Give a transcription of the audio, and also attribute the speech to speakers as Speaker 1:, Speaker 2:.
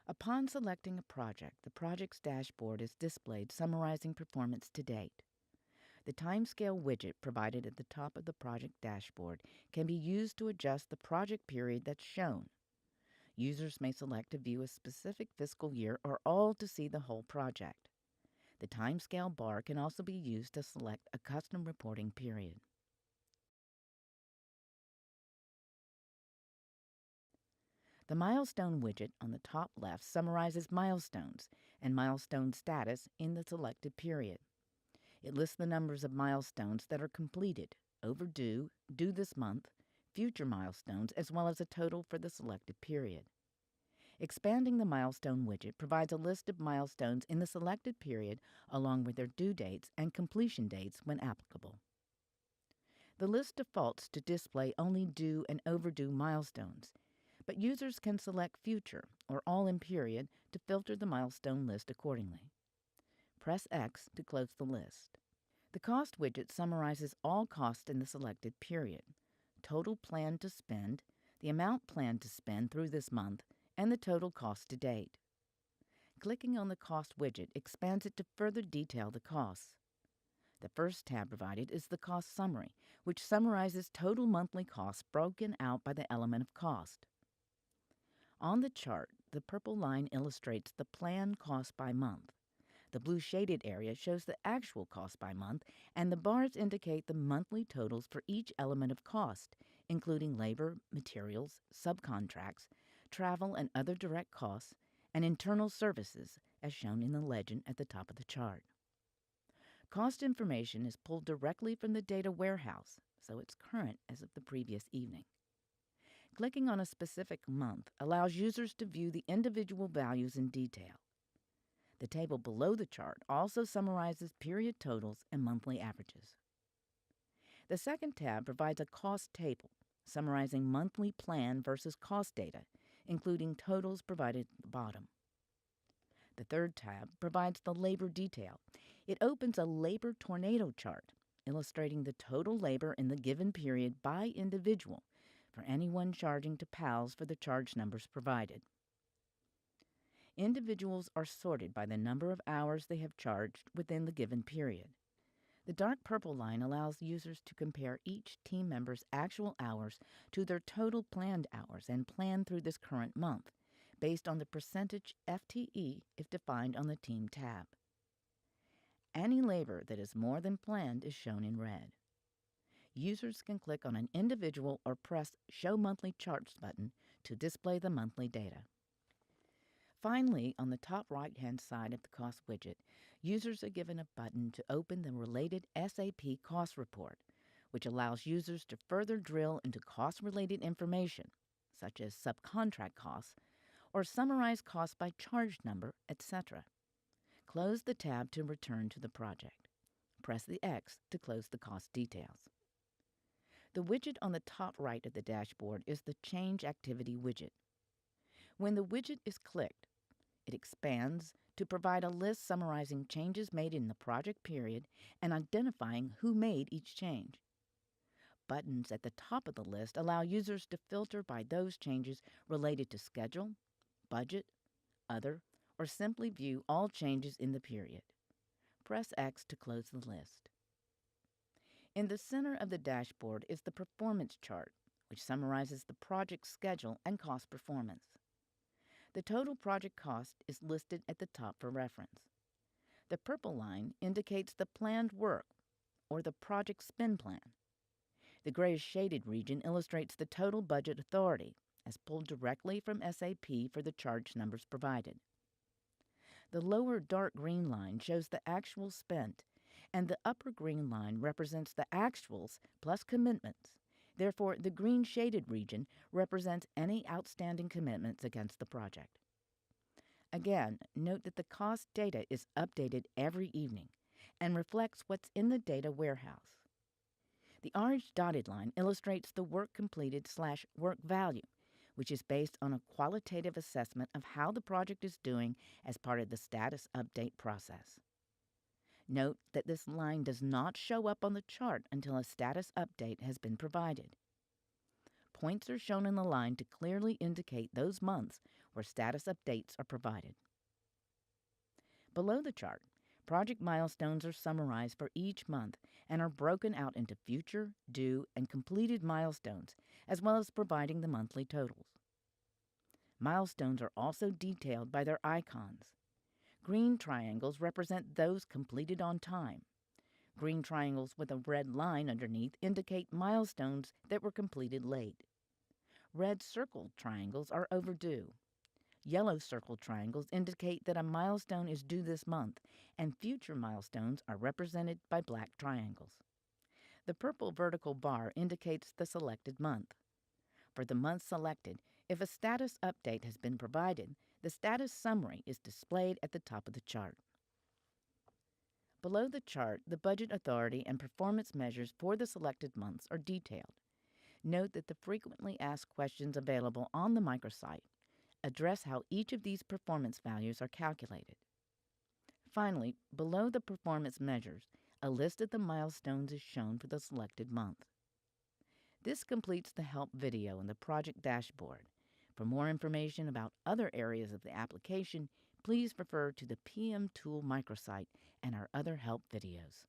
Speaker 1: Upon selecting a project, the project's dashboard is displayed summarizing performance to date. The timescale widget provided at the top of the project dashboard can be used to adjust the project period that's shown. Users may select to view a specific fiscal year or all to see the whole project. The timescale bar can also be used to select a custom reporting period. The Milestone widget on the top left summarizes milestones and milestone status in the selected period. It lists the numbers of milestones that are completed, overdue, due this month, future milestones, as well as a total for the selected period. Expanding the Milestone widget provides a list of milestones in the selected period along with their due dates and completion dates when applicable. The list defaults to display only due and overdue milestones, but users can select future or all in period to filter the milestone list accordingly. Press X to close the list. The Cost widget summarizes all costs in the selected period, total planned to spend, the amount planned to spend through this month, and the total cost to date. Clicking on the Cost widget expands it to further detail the costs. The first tab provided is the Cost Summary, which summarizes total monthly costs broken out by the element of cost. On the chart, the purple line illustrates the planned cost by month. The blue shaded area shows the actual cost by month, and the bars indicate the monthly totals for each element of cost, including labor, materials, subcontracts, travel and other direct costs, and internal services, as shown in the legend at the top of the chart. Cost information is pulled directly from the data warehouse, so it's current as of the previous evening. Clicking on a specific month allows users to view the individual values in detail. The table below the chart also summarizes period totals and monthly averages. The second tab provides a cost table summarizing monthly plan versus cost data, including totals provided at the bottom. The third tab provides the labor detail. It opens a labor tornado chart illustrating the total labor in the given period by individual for anyone charging to PALS for the charge numbers provided. Individuals are sorted by the number of hours they have charged within the given period. The dark purple line allows users to compare each team member's actual hours to their total planned hours and plan through this current month, based on the percentage FTE if defined on the Team tab. Any labor that is more than planned is shown in red. Users can click on an individual or press Show Monthly Charts button to display the monthly data. Finally, on the top right-hand side of the Cost widget, users are given a button to open the related SAP Cost Report, which allows users to further drill into cost-related information, such as subcontract costs, or summarize costs by charge number, etc. Close the tab to return to the project. Press the X to close the cost details. The widget on the top right of the dashboard is the Change Activity widget. When the widget is clicked, it expands to provide a list summarizing changes made in the project period and identifying who made each change. Buttons at the top of the list allow users to filter by those changes related to schedule, budget, other, or simply view all changes in the period. Press X to close the list. In the center of the dashboard is the Performance chart, which summarizes the project schedule and cost performance. The total project cost is listed at the top for reference. The purple line indicates the planned work, or the project spend plan. The grayish shaded region illustrates the total budget authority, as pulled directly from SAP for the charge numbers provided. The lower dark green line shows the actual spent, and the upper green line represents the actuals plus commitments. Therefore, the green shaded region represents any outstanding commitments against the project. Again, note that the cost data is updated every evening and reflects what's in the data warehouse. The orange dotted line illustrates the work completed / work value, which is based on a qualitative assessment of how the project is doing as part of the status update process. Note that this line does not show up on the chart until a status update has been provided. Points are shown in the line to clearly indicate those months where status updates are provided. Below the chart, project milestones are summarized for each month and are broken out into future, due, and completed milestones, as well as providing the monthly totals. Milestones are also detailed by their icons. Green triangles represent those completed on time. Green triangles with a red line underneath indicate milestones that were completed late. Red circled triangles are overdue. Yellow circled triangles indicate that a milestone is due this month, and future milestones are represented by black triangles. The purple vertical bar indicates the selected month. For the month selected, if a status update has been provided, the status summary is displayed at the top of the chart. Below the chart, the budget authority and performance measures for the selected months are detailed. Note that the frequently asked questions available on the microsite address how each of these performance values are calculated. Finally, below the performance measures, a list of the milestones is shown for the selected month. This completes the help video in the project dashboard. For more information about other areas of the application, please refer to the PM Tool microsite and our other help videos.